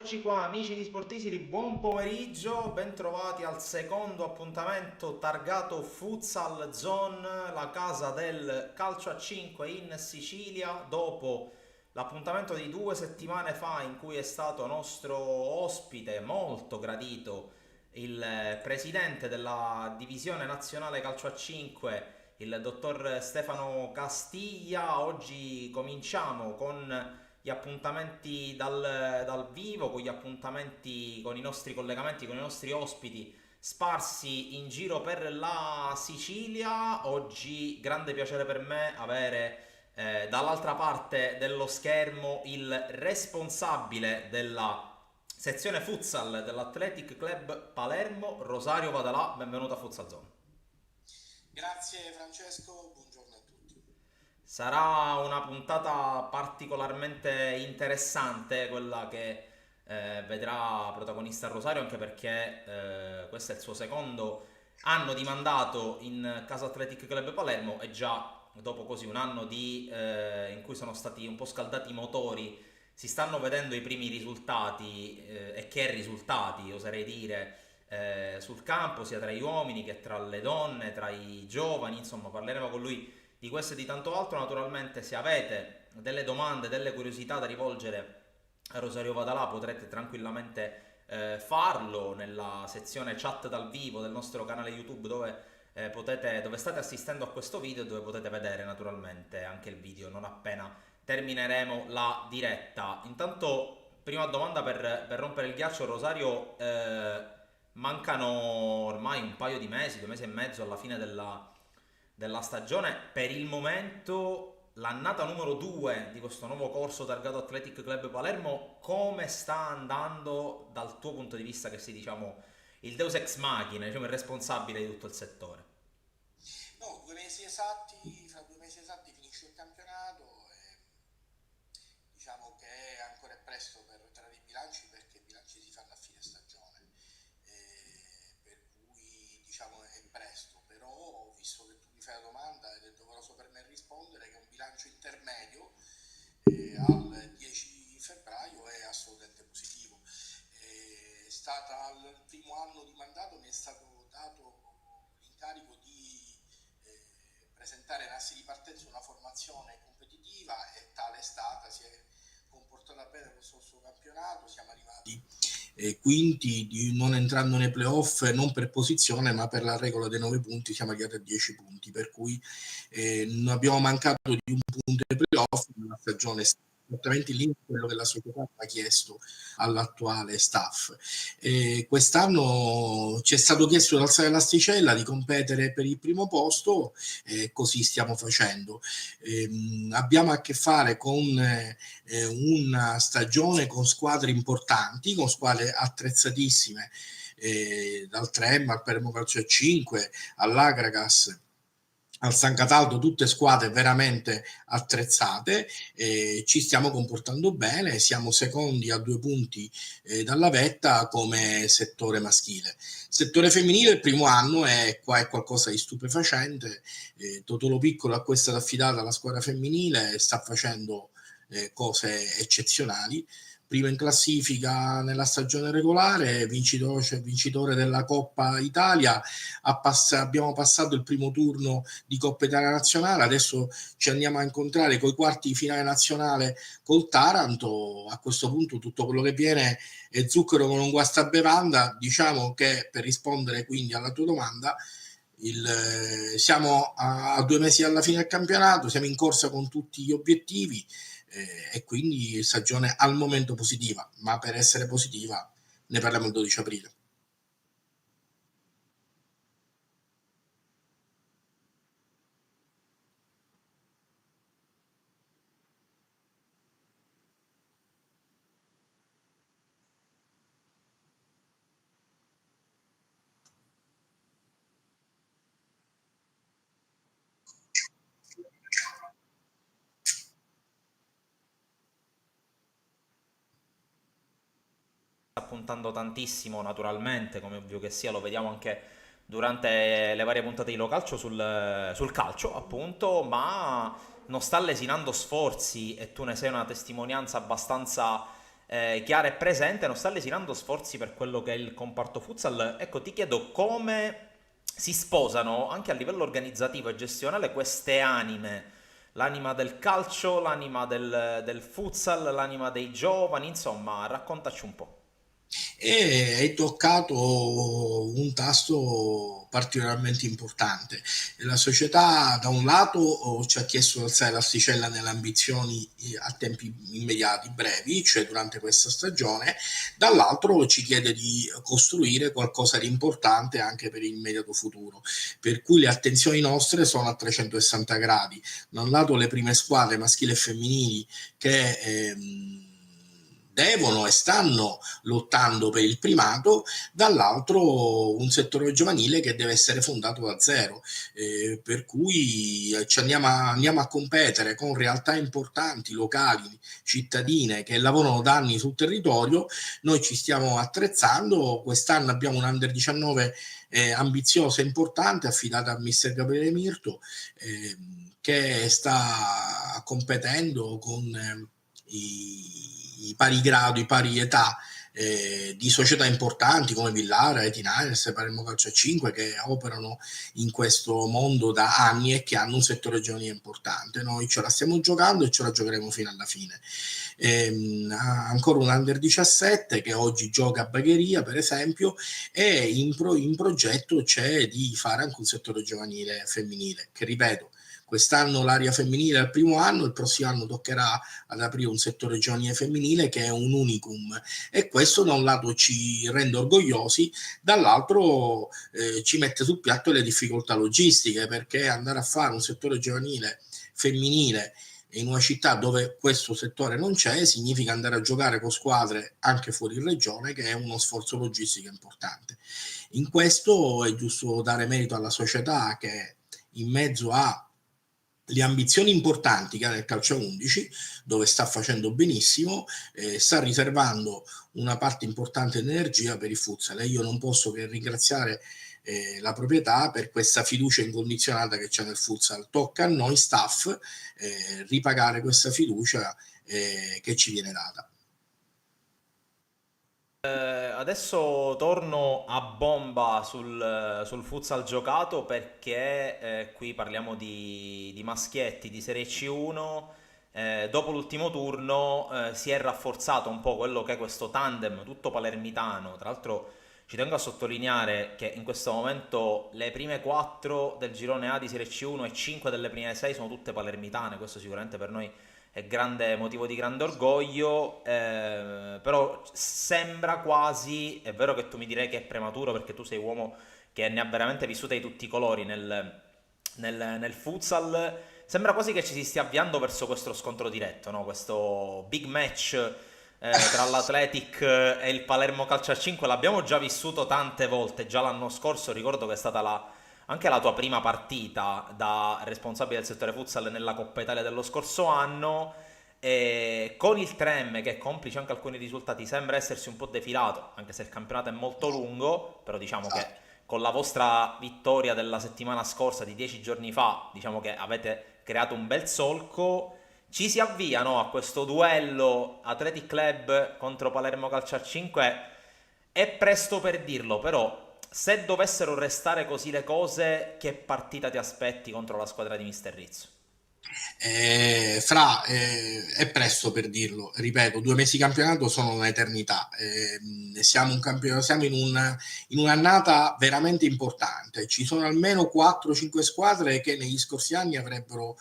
Eccoci qua amici di Sportisili, buon pomeriggio, bentrovati al secondo appuntamento targato Futsal Zone, la casa del calcio a 5 in Sicilia, dopo l'appuntamento di 2 settimane fa in cui è stato nostro ospite molto gradito il presidente della divisione nazionale calcio a 5, il dottor Stefano Castiglia. Oggi cominciamo con gli appuntamenti dal vivo, con gli appuntamenti con i nostri collegamenti, con i nostri ospiti sparsi in giro per la Sicilia. Oggi grande piacere per me avere dall'altra parte dello schermo il responsabile della sezione futsal dell'Athletic Club Palermo, Rosario Vadalà. Benvenuto a Futsal Zone. Grazie Francesco, buongiorno a tutti. Sarà una puntata particolarmente interessante, quella che vedrà protagonista Rosario, anche perché questo è il suo secondo anno di mandato in Casa Athletic Club Palermo e già dopo così un anno in cui sono stati un po' scaldati i motori, si stanno vedendo i primi risultati, e che risultati, oserei dire, sul campo, sia tra gli uomini che tra le donne, tra i giovani. Insomma, parleremo con lui di questo e di tanto altro. Naturalmente, se avete delle domande, delle curiosità da rivolgere a Rosario Vadalà, potrete tranquillamente farlo nella sezione chat dal vivo del nostro canale YouTube, dove state assistendo a questo video e dove potete vedere naturalmente anche il video non appena termineremo la diretta. Intanto, prima domanda per rompere il ghiaccio, Rosario. Mancano ormai un paio di mesi, 2 mesi e mezzo alla fine della stagione. Per il momento, l'annata numero 2 di questo nuovo corso targato Athletic Club Palermo, come sta andando dal tuo punto di vista, che sei, diciamo, il deus ex machina, diciamo, il responsabile di tutto il settore? No, 2 mesi esatti, fra 2 mesi esatti finisce il campionato e diciamo che ancora è presto per trarre i bilanci perché i bilanci si fanno a fine stagione, per cui diciamo è presto, però visto che tu mi fai la domanda ed è doveroso per me rispondere che un bilancio intermedio al 10 febbraio è assolutamente positivo. È stata il primo anno di mandato, mi è stato dato l'incarico di presentare in assi di partenza una formazione competitiva e tale è stata, si è comportata bene questo suo campionato, siamo arrivati quinti, non entrando nei playoff non per posizione ma per la regola dei 9 punti siamo arrivati a 10 punti, per cui non abbiamo mancato di un punto ai playoff, una stagione esattamente lì quello che la società ha chiesto all'attuale staff. Quest'anno ci è stato chiesto di alzare l'asticella, di competere per il primo posto e così stiamo facendo. Abbiamo a che fare con una stagione con squadre importanti, con squadre attrezzatissime, dal Tremma al Palermo Calcio 5 all'Agragas al San Cataldo, tutte squadre veramente attrezzate, ci stiamo comportando bene, siamo secondi a 2 punti dalla vetta come settore maschile. Settore femminile il primo anno qua è qualcosa di stupefacente, Totolo Piccolo a questa è affidata alla squadra femminile, sta facendo cose eccezionali, primo in classifica nella stagione regolare, vincitore della Coppa Italia, abbiamo passato il primo turno di Coppa Italia Nazionale, adesso ci andiamo a incontrare con i quarti di finale nazionale col Taranto. A questo punto tutto quello che viene è zucchero con un guasta bevanda. Diciamo che, per rispondere quindi alla tua domanda, siamo a 2 mesi alla fine del campionato, siamo in corsa con tutti gli obiettivi, e quindi stagione al momento positiva, ma per essere positiva ne parliamo il 12 aprile. Sta puntando tantissimo, naturalmente, come ovvio che sia, lo vediamo anche durante le varie puntate di Lo Calcio sul calcio, appunto, ma non sta lesinando sforzi, e tu ne sei una testimonianza abbastanza chiara e presente, non sta lesinando sforzi per quello che è il comparto futsal. Ecco, ti chiedo come si sposano anche a livello organizzativo e gestionale queste anime, l'anima del calcio, l'anima del futsal, l'anima dei giovani, insomma, raccontaci un po'. E hai toccato un tasto particolarmente importante. La società da un lato ci ha chiesto di alzare l'asticella nelle ambizioni a tempi immediati, brevi, cioè durante questa stagione, dall'altro ci chiede di costruire qualcosa di importante anche per il immediato futuro, per cui le attenzioni nostre sono a 360 gradi. Da un lato le prime squadre maschili e femminili che devono e stanno lottando per il primato, dall'altro un settore giovanile che deve essere fondato da zero, per cui andiamo a competere con realtà importanti, locali, cittadine che lavorano da anni sul territorio. Noi ci stiamo attrezzando, quest'anno abbiamo un Under 19 ambiziosa e importante affidata a Mister Gabriele Mirto, che sta competendo con i pari grado, i pari età di società importanti come Villara, Etinales, Palermo Calcio a 5 che operano in questo mondo da anni e che hanno un settore giovanile importante. Noi ce la stiamo giocando e ce la giocheremo fino alla fine. Ancora un Under 17 che oggi gioca a Bagheria per esempio, e in progetto c'è di fare anche un settore giovanile femminile che, ripeto, quest'anno l'area femminile è il primo anno, il prossimo anno toccherà ad aprire un settore giovanile femminile che è un unicum, e questo da un lato ci rende orgogliosi, dall'altro ci mette sul piatto le difficoltà logistiche, perché andare a fare un settore giovanile femminile in una città dove questo settore non c'è significa andare a giocare con squadre anche fuori regione, che è uno sforzo logistico importante. In questo è giusto dare merito alla società che, in mezzo a le ambizioni importanti che ha nel calcio a 11, dove sta facendo benissimo, sta riservando una parte importante di energia per il futsal, e io non posso che ringraziare la proprietà per questa fiducia incondizionata che c'è nel futsal. Tocca a noi staff ripagare questa fiducia che ci viene data. Adesso torno a bomba sul futsal giocato perché qui parliamo di maschietti di Serie C1. Dopo l'ultimo turno si è rafforzato un po' quello che è questo tandem tutto palermitano. Tra l'altro ci tengo a sottolineare che in questo momento le prime 4 del girone A di Serie C1 e 5 delle prime 6 sono tutte palermitane. Questo sicuramente per noi è grande motivo di grande orgoglio, però sembra quasi, è vero che tu mi direi che è prematuro perché tu sei uomo che ne ha veramente vissute di tutti i colori nel futsal, sembra quasi che ci si stia avviando verso questo scontro diretto, no? Questo big match tra l'Athletic e il Palermo Calcio a 5 l'abbiamo già vissuto tante volte, già l'anno scorso ricordo che è stata anche la tua prima partita da responsabile del settore futsal nella Coppa Italia dello scorso anno, e con il 3M che complice anche alcuni risultati sembra essersi un po' defilato, anche se il campionato è molto lungo, però diciamo che con la vostra vittoria della settimana scorsa di 10 giorni fa, diciamo che avete creato un bel solco. Ci si avvia, no, a questo duello Athletic Club contro Palermo Calcio a 5. È presto per dirlo, però se dovessero restare così le cose, che partita ti aspetti contro la squadra di Mister Rizzo? È presto per dirlo, ripeto, 2 mesi di campionato sono un'eternità, siamo in un'annata veramente importante, ci sono almeno 4-5 squadre che negli scorsi anni avrebbero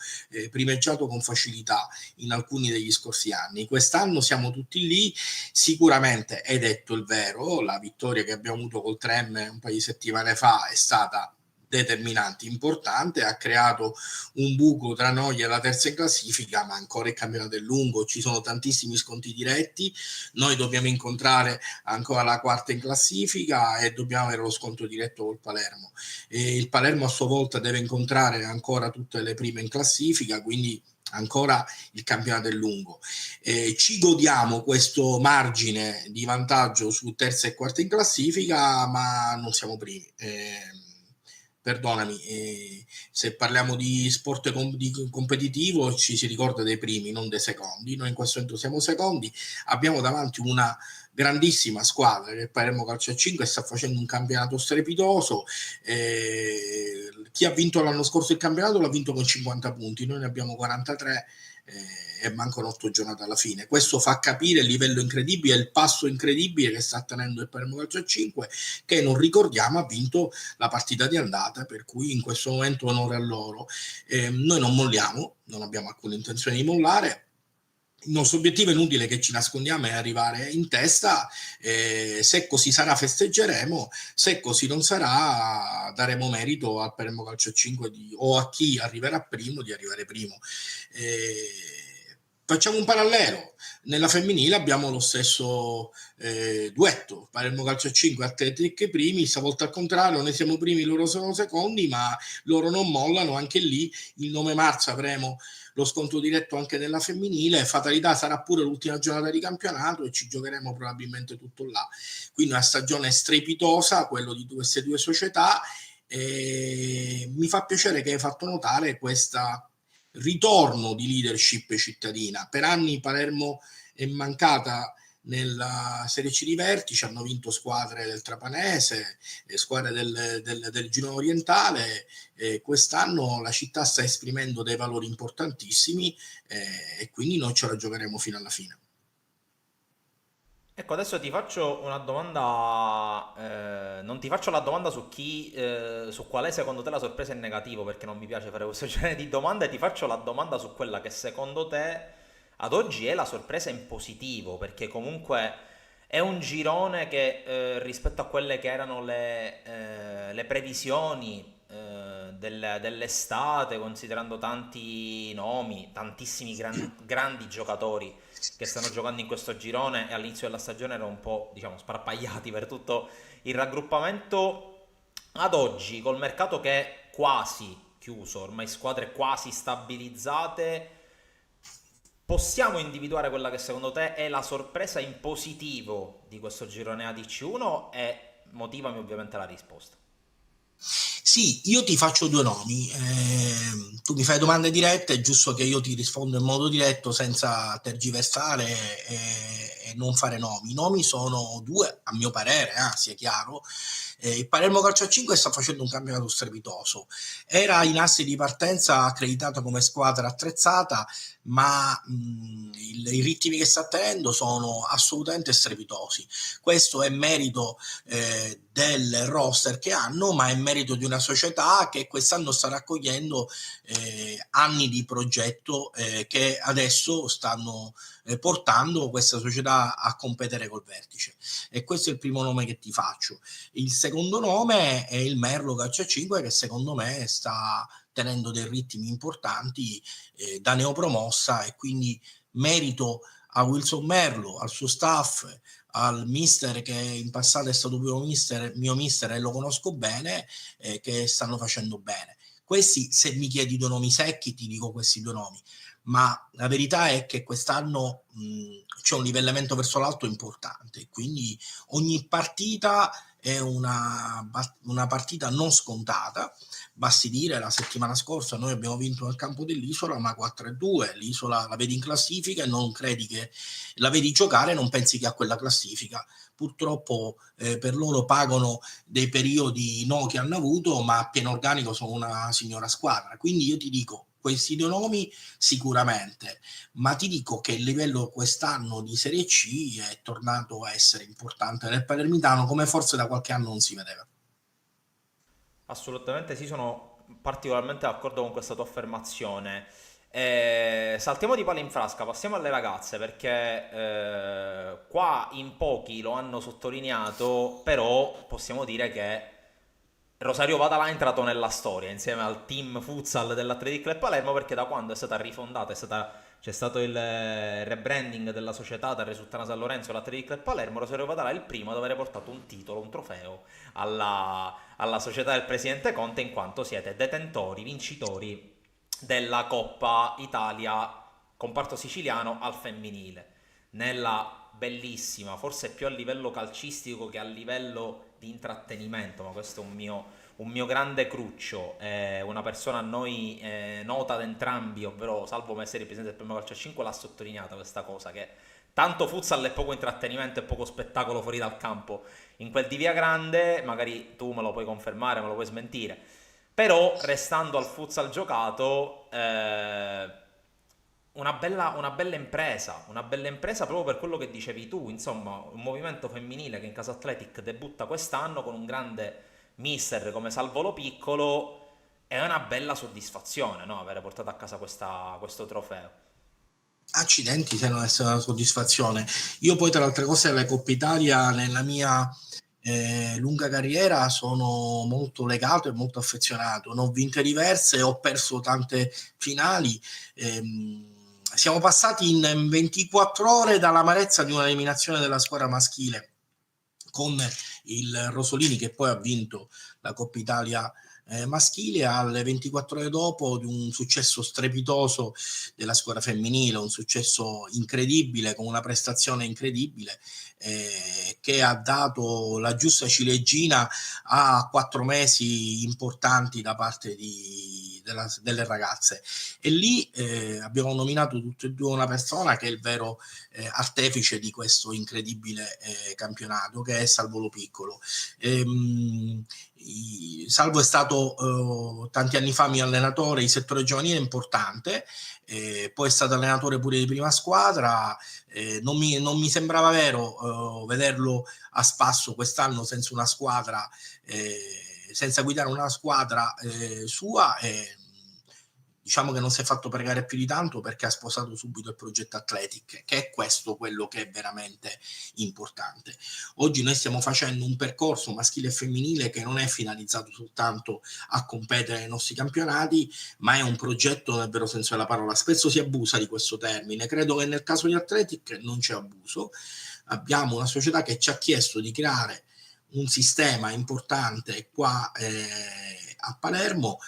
primeggiato con facilità in alcuni degli scorsi anni. Quest'anno siamo tutti lì, sicuramente hai detto il vero, la vittoria che abbiamo avuto col Trem un paio di settimane fa è stata determinante, importante, ha creato un buco tra noi e la terza in classifica, ma ancora il campionato è lungo, ci sono tantissimi scontri diretti, noi dobbiamo incontrare ancora la quarta in classifica e dobbiamo avere lo scontro diretto col Palermo, e il Palermo a sua volta deve incontrare ancora tutte le prime in classifica, quindi ancora il campionato è lungo. Ci godiamo questo margine di vantaggio su terza e quarta in classifica, ma non siamo primi. perdonami, se parliamo di sport competitivo ci si ricorda dei primi, non dei secondi. Noi in questo momento siamo secondi, abbiamo davanti una grandissima squadra che Palermo Calcio a 5 sta facendo un campionato strepitoso. Chi ha vinto l'anno scorso il campionato l'ha vinto con 50 punti, noi ne abbiamo 43 e mancano 8 giornate alla fine. Questo fa capire il livello incredibile, il passo incredibile che sta tenendo il Palermo Calcio a 5, che non ricordiamo ha vinto la partita di andata, per cui in questo momento onore a loro. Noi non molliamo, non abbiamo alcuna intenzione di mollare. Il nostro obiettivo, è inutile che ci nascondiamo, è arrivare in testa. Se così sarà festeggeremo, se così non sarà daremo merito al Palermo Calcio a 5 o a chi arriverà primo di arrivare primo. Facciamo un parallelo: nella femminile abbiamo lo stesso duetto, Palermo Calcio a 5 Atletic primi, stavolta al contrario, noi siamo primi, loro sono secondi, ma loro non mollano. Anche lì il 9 marzo avremo lo scontro diretto anche nella femminile, fatalità sarà pure l'ultima giornata di campionato e ci giocheremo probabilmente tutto là. Quindi una stagione strepitosa, quello di queste due società, e mi fa piacere che hai fatto notare questo ritorno di leadership cittadina. Per anni Palermo è mancata nella Serie C di vertice, hanno vinto squadre del Trapanese, squadre del Girone Orientale. Quest'anno la città sta esprimendo dei valori importantissimi e quindi noi ce la giocheremo fino alla fine. Ecco, adesso ti faccio una domanda, non ti faccio la domanda su qual è secondo te la sorpresa in negativo, perché non mi piace fare questo genere di domande, ti faccio la domanda su quella che secondo te ad oggi è la sorpresa in positivo, perché comunque è un girone che rispetto a quelle che erano le previsioni dell'estate, considerando tanti nomi, tantissimi grandi giocatori che stanno giocando in questo girone e all'inizio della stagione erano un po', diciamo, sparpagliati per tutto il raggruppamento, ad oggi col mercato che è quasi chiuso, ormai squadre quasi stabilizzate, possiamo individuare quella che secondo te è la sorpresa in positivo di questo girone ADC1 e motivami ovviamente la risposta. Sì, io ti faccio due nomi, tu mi fai domande dirette, è giusto che io ti rispondo in modo diretto senza tergiversare e non fare nomi. I nomi sono due, a mio parere, sia chiaro. Il Palermo Calcio a 5 sta facendo un campionato strepitoso, era in assi di partenza accreditata come squadra attrezzata, ma i ritmi che sta tenendo sono assolutamente strepitosi. Questo è merito del roster che hanno, ma è merito di una società che quest'anno sta raccogliendo anni di progetto che adesso stanno portando questa società a competere col vertice. E questo è il primo nome che ti faccio. Il secondo nome è il Merlo Calcio a 5, che secondo me sta tenendo dei ritmi importanti da neopromossa, e quindi merito a Wilson Merlo, al suo staff, al mister che in passato è stato mio mister e lo conosco bene, che stanno facendo bene. Questi, se mi chiedi due nomi secchi, ti dico questi due nomi, ma la verità è che quest'anno c'è un livellamento verso l'alto importante, quindi ogni partita è una partita non scontata. Basti dire, la settimana scorsa noi abbiamo vinto nel campo dell'Isola, ma 4-2, l'Isola la vedi in classifica e non credi che la vedi giocare, non pensi che ha quella classifica. Purtroppo per loro pagano dei periodi che hanno avuto, ma a pieno organico sono una signora squadra. Quindi io ti dico, questi due nomi sicuramente, ma ti dico che il livello quest'anno di Serie C è tornato a essere importante nel Palermitano, come forse da qualche anno non si vedeva. Assolutamente sì, sono particolarmente d'accordo con questa tua affermazione. Saltiamo di palo in frasca, passiamo alle ragazze perché qua in pochi lo hanno sottolineato, però possiamo dire che Rosario Vadala è entrato nella storia insieme al team futsal dell'Athletic Club Palermo perché da quando è stata rifondata, c'è stato il rebranding della società da Resuttana San Lorenzo all'Athletic Club Palermo, Rosario Vadala è il primo ad avere portato un titolo, un trofeo alla società del presidente Conte in quanto siete detentori, vincitori della Coppa Italia comparto siciliano al femminile nella bellissima, forse più a livello calcistico che a livello di intrattenimento, ma questo è un mio grande cruccio, una persona a noi nota ad entrambi, ovvero Salvo Messeri, presidente del Premio Calcio a 5, l'ha sottolineata questa cosa, che tanto futsal è poco intrattenimento e poco spettacolo fuori dal campo. In quel di Via Grande, magari tu me lo puoi confermare, me lo puoi smentire, però restando al futsal giocato, una bella impresa proprio per quello che dicevi tu, insomma, un movimento femminile che in Casa Athletic debutta quest'anno con un grande mister come Salvolo Piccolo, è una bella soddisfazione, no? Avere portato a casa questo trofeo. Accidenti se non è stata una soddisfazione. Io poi, tra le altre cose, alla Coppa Italia nella mia lunga carriera sono molto legato e molto affezionato. Ne ho vinte diverse, ho perso tante finali. Siamo passati in 24 ore dall'amarezza di un'eliminazione della squadra maschile con il Rosolini, che poi ha vinto la Coppa Italia maschile, alle 24 ore dopo di un successo strepitoso della squadra femminile, un successo incredibile, con una prestazione incredibile, che ha dato la giusta ciliegina a 4 mesi importanti da parte delle ragazze. E lì abbiamo nominato tutte e due una persona che è il vero artefice di questo incredibile campionato, che è Salvo Piccolo. Salvo è stato tanti anni fa mio allenatore in settore giovanile importante, poi è stato allenatore pure di prima squadra. Non mi sembrava vero vederlo a spasso quest'anno senza una squadra, senza guidare una squadra sua. Diciamo che non si è fatto pregare più di tanto, perché ha sposato subito il progetto Athletic, che è questo quello che è veramente importante. Oggi noi stiamo facendo un percorso maschile e femminile che non è finalizzato soltanto a competere nei nostri campionati, ma è un progetto nel vero senso della parola. Spesso si abusa di questo termine, credo che nel caso di Athletic non c'è abuso. Abbiamo una società che ci ha chiesto di creare un sistema importante qua a Palermo.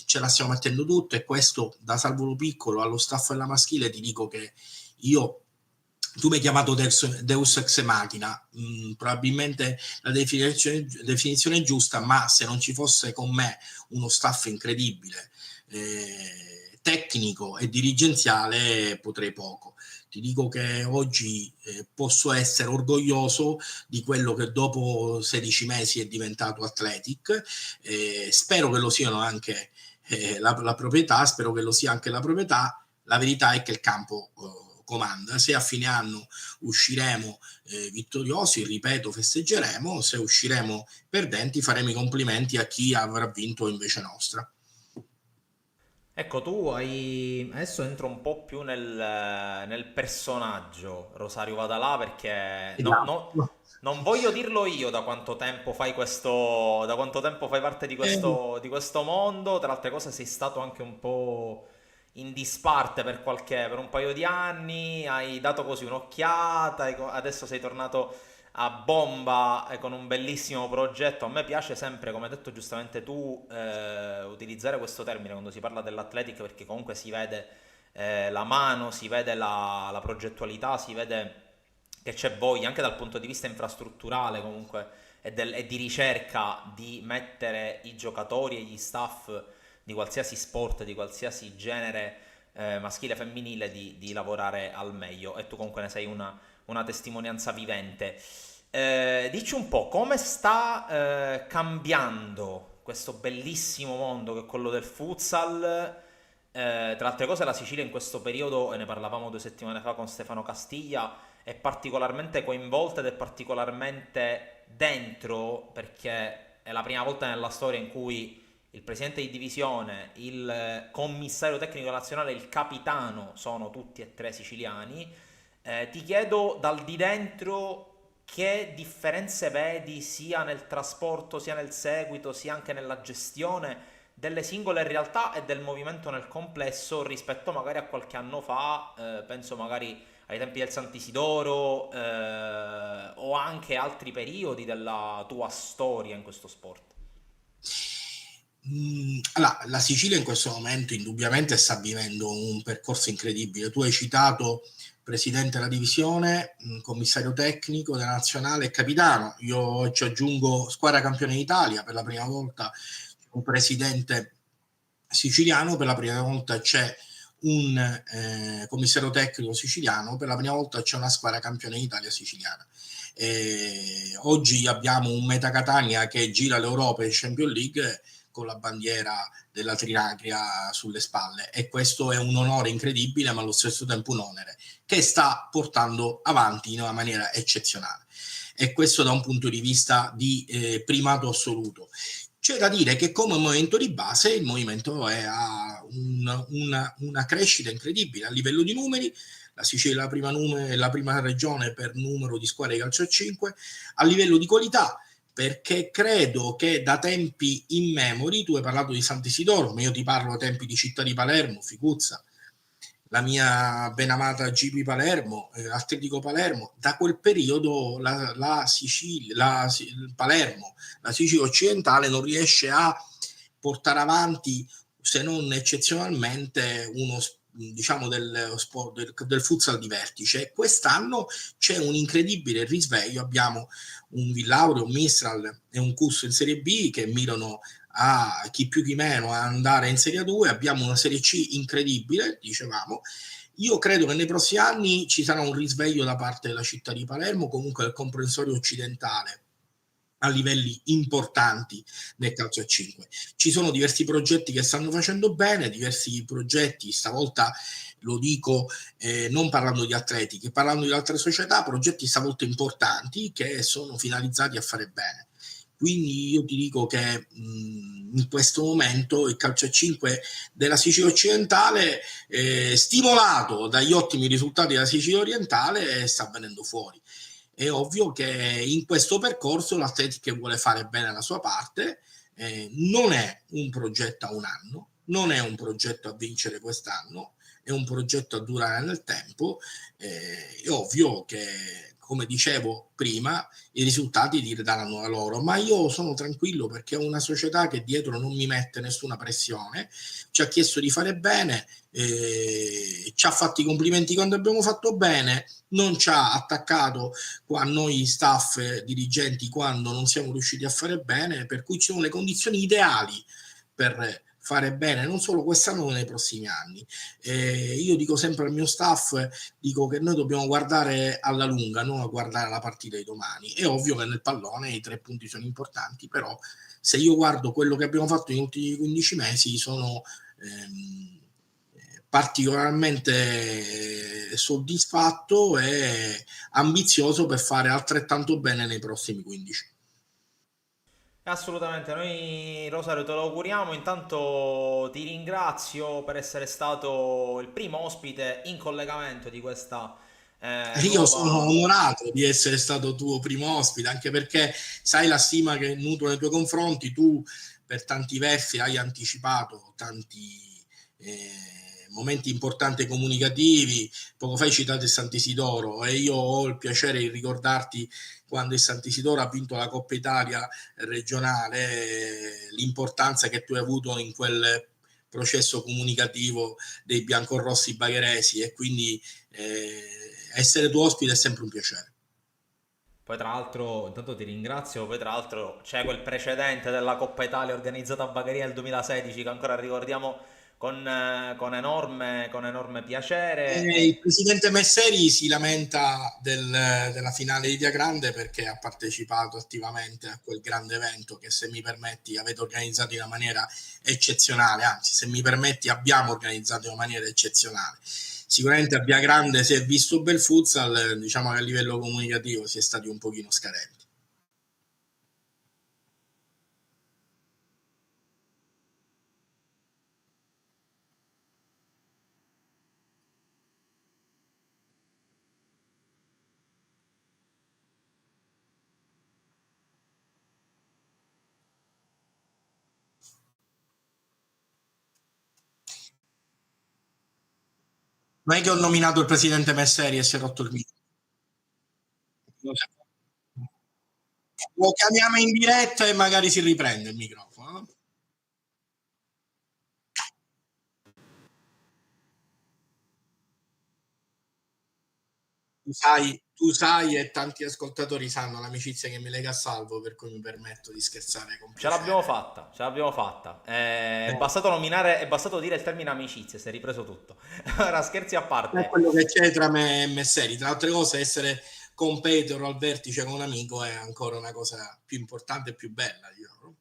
Ce la stiamo mettendo tutto, e questo, da Salvo Piccolo allo staff della maschile, ti dico che tu mi hai chiamato Deus ex machina, probabilmente la definizione è giusta, ma se non ci fosse con me uno staff incredibile, tecnico e dirigenziale, potrei poco. Ti dico che oggi posso essere orgoglioso di quello che dopo 16 mesi è diventato Athletic. Spero che lo siano anche la proprietà, spero che lo sia anche la proprietà. La verità è che il campo comanda. Se a fine anno usciremo vittoriosi, ripeto, festeggeremo; se usciremo perdenti, faremo i complimenti a chi avrà vinto invece nostra. Ecco, tu hai... Adesso entro un po' più nel personaggio Rosario Vadalà, perché Esatto. non voglio dirlo io da quanto tempo fai questo, da quanto tempo fai parte di questo mondo. Tra le altre cose sei stato anche un po' in disparte per un paio di anni, hai dato così un'occhiata, adesso sei tornato a bomba con un bellissimo progetto. A me piace sempre, come hai detto giustamente tu, utilizzare questo termine quando si parla dell'Athletic, perché comunque si vede la mano, si vede la progettualità, si vede che c'è voglia anche dal punto di vista infrastrutturale comunque e di ricerca di mettere i giocatori e gli staff di qualsiasi sport, di qualsiasi genere maschile e femminile, di lavorare al meglio, e tu comunque ne sei una testimonianza vivente. Dici un po' come sta cambiando questo bellissimo mondo che è quello del futsal. Tra altre cose la Sicilia in questo periodo, e ne parlavamo 2 settimane fa con Stefano Castiglia, è particolarmente coinvolta ed è particolarmente dentro, perché è la prima volta nella storia in cui il presidente di divisione, il commissario tecnico nazionale e il capitano sono tutti e tre siciliani. Ti chiedo dal di dentro che differenze vedi sia nel trasporto, sia nel seguito, sia anche nella gestione delle singole realtà e del movimento nel complesso rispetto magari a qualche anno fa, penso magari ai tempi del Sant'Isidoro, o anche altri periodi della tua storia in questo sport. Allora, la Sicilia in questo momento indubbiamente sta vivendo un percorso incredibile. Tu hai citato presidente della divisione, commissario tecnico della nazionale e capitano. Io ci aggiungo squadra campione d'Italia, per la prima volta un presidente siciliano, per la prima volta c'è un commissario tecnico siciliano, per la prima volta c'è una squadra campione d'Italia siciliana. Oggi abbiamo un Meta Catania che gira l'Europa in Champions League con la bandiera della Trinacria sulle spalle, e questo è un onore incredibile, ma allo stesso tempo un onere che sta portando avanti in una maniera eccezionale, e questo da un punto di vista di primato assoluto. C'è da dire che come movimento di base il movimento ha una crescita incredibile a livello di numeri. La Sicilia è la prima regione per numero di squadre di calcio a 5, a livello di qualità, perché credo che da tempi immemori, tu hai parlato di Sant'Isidoro, ma io ti parlo da tempi di Città di Palermo, Figuzza, la mia benamata GB Palermo, Atletico Palermo, da quel periodo la Sicilia, Palermo, la Sicilia occidentale non riesce a portare avanti, se non eccezionalmente, uno diciamo del sport del futsal di vertice. Quest'anno c'è un incredibile risveglio, abbiamo un Villauro, un Mistral e un Cus in Serie B che mirano a chi più chi meno a andare in Serie 2, abbiamo una Serie C incredibile, dicevamo. Io credo che nei prossimi anni ci sarà un risveglio da parte della città di Palermo, comunque del comprensorio occidentale, a livelli importanti nel calcio a 5. Ci sono diversi progetti che stanno facendo bene, diversi progetti, stavolta lo dico non parlando di atleti, parlando di altre società, progetti stavolta importanti che sono finalizzati a fare bene. Quindi io ti dico che in questo momento il calcio a 5 della Sicilia occidentale, stimolato dagli ottimi risultati della Sicilia orientale, sta venendo fuori. È ovvio che in questo percorso l'Atletic vuole fare bene la sua parte, non è un progetto a un anno, non è un progetto a vincere quest'anno, è un progetto a durare nel tempo. È ovvio che, come dicevo prima, i risultati li daranno a loro, ma io sono tranquillo perché è una società che dietro non mi mette nessuna pressione, ci ha chiesto di fare bene, ci ha fatto i complimenti quando abbiamo fatto bene, non ci ha attaccato a noi staff dirigenti quando non siamo riusciti a fare bene, per cui ci sono le condizioni ideali per fare bene non solo quest'anno ma nei prossimi anni. Io dico sempre al mio staff, dico che noi dobbiamo guardare alla lunga, non a guardare la partita di domani. È ovvio che nel pallone i 3 punti sono importanti, però se io guardo quello che abbiamo fatto negli ultimi 15 mesi sono particolarmente soddisfatto e ambizioso per fare altrettanto bene nei prossimi 15. Assolutamente, noi Rosario te lo auguriamo, intanto ti ringrazio per essere stato il primo ospite in collegamento di questa Io sono nuova. onorato di essere stato tuo primo ospite, anche perché sai la stima che nutro nei tuoi confronti, tu per tanti versi hai anticipato tanti momenti importanti e comunicativi, poco fa hai citato il Sant'Isidoro e io ho il piacere di ricordarti quando il Sant'Isidoro ha vinto la Coppa Italia regionale, l'importanza che tu hai avuto in quel processo comunicativo dei biancorossi bagheresi, e quindi essere tuo ospite è sempre un piacere. Poi tra l'altro, intanto ti ringrazio, poi tra l'altro c'è quel precedente della Coppa Italia organizzata a Bagheria nel 2016 che ancora ricordiamo con enorme piacere. Il presidente Messeri si lamenta della finale di Via Grande perché ha partecipato attivamente a quel grande evento che, se mi permetti, avete organizzato in una maniera eccezionale, anzi, se mi permetti, abbiamo organizzato in una maniera eccezionale. Sicuramente a Via Grande si è visto bel futsal, diciamo che a livello comunicativo si è stati un pochino scadenti. Non è che ho nominato il presidente Messeri e si è rotto il microfono. Lo chiamiamo in diretta e magari si riprende il microfono. tu sai e tanti ascoltatori sanno l'amicizia che mi lega a Salvo, per cui mi permetto di scherzare con Ce l'abbiamo piacere. fatta, ce l'abbiamo fatta. È Eh, bastato nominare, è bastato dire il termine amicizia, si è ripreso tutto. Ora, scherzi a è parte. quello che c'è tra me e Messeri. Tra altre cose, essere competitor al vertice con un amico è ancora una cosa più importante e più bella, diciamo.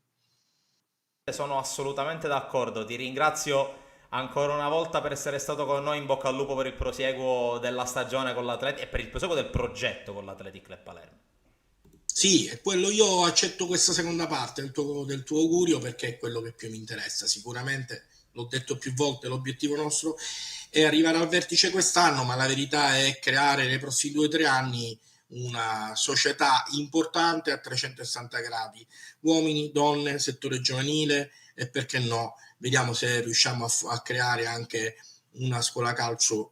Sono assolutamente d'accordo, ti ringrazio ancora una volta per essere stato con noi, in bocca al lupo per il prosieguo della stagione con l'Atletic e per il prosieguo del progetto con l'Athletic Club Palermo. Sì, e quello io accetto questa seconda parte del tuo augurio perché è quello che più mi interessa. Sicuramente, l'ho detto più volte, l'obiettivo nostro è arrivare al vertice quest'anno, ma la verità è creare nei prossimi 2 o 3 anni una società importante a 360 gradi, uomini, donne, settore giovanile e perché no, vediamo se riusciamo a creare anche una scuola calcio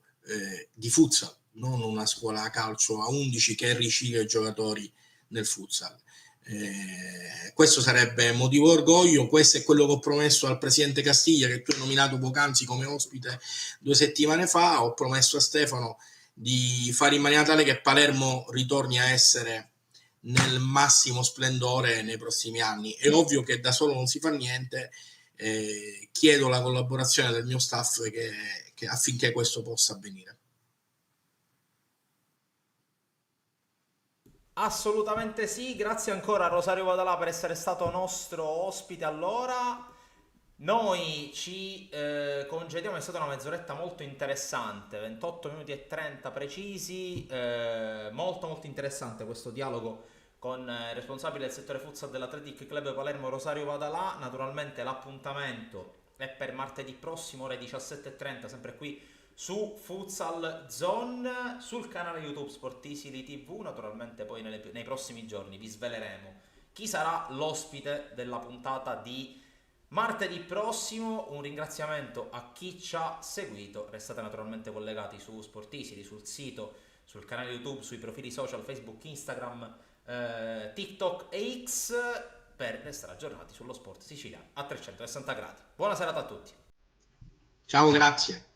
di futsal, non una scuola calcio a 11 che ricicla i giocatori nel futsal. Questo sarebbe motivo d'orgoglio, questo è quello che ho promesso al presidente Castiglia, che tu hai nominato poc'anzi come ospite 2 settimane fa. Ho promesso a Stefano di fare in maniera tale che Palermo ritorni a essere nel massimo splendore nei prossimi anni. È ovvio che da solo non si fa niente, chiedo la collaborazione del mio staff affinché questo possa avvenire. Assolutamente sì, grazie ancora a Rosario Vadalà per essere stato nostro ospite allora. Noi ci congediamo, è stata una mezz'oretta molto interessante, 28 minuti e 30 precisi, molto molto interessante questo dialogo con il responsabile del settore futsal dell'Athletic Club Palermo Rosario Vadalà. Naturalmente l'appuntamento è per martedì prossimo ore 17:30, sempre qui su Futsal Zone, sul canale YouTube Sportisili TV. Naturalmente poi nei prossimi giorni vi sveleremo chi sarà l'ospite della puntata di martedì prossimo. Un ringraziamento a chi ci ha seguito. Restate naturalmente collegati su Sportisili, sul sito, sul canale YouTube, sui profili social Facebook, Instagram, TikTok e X per restare aggiornati sullo sport siciliano a 360 gradi. Buona serata a tutti. Ciao, grazie.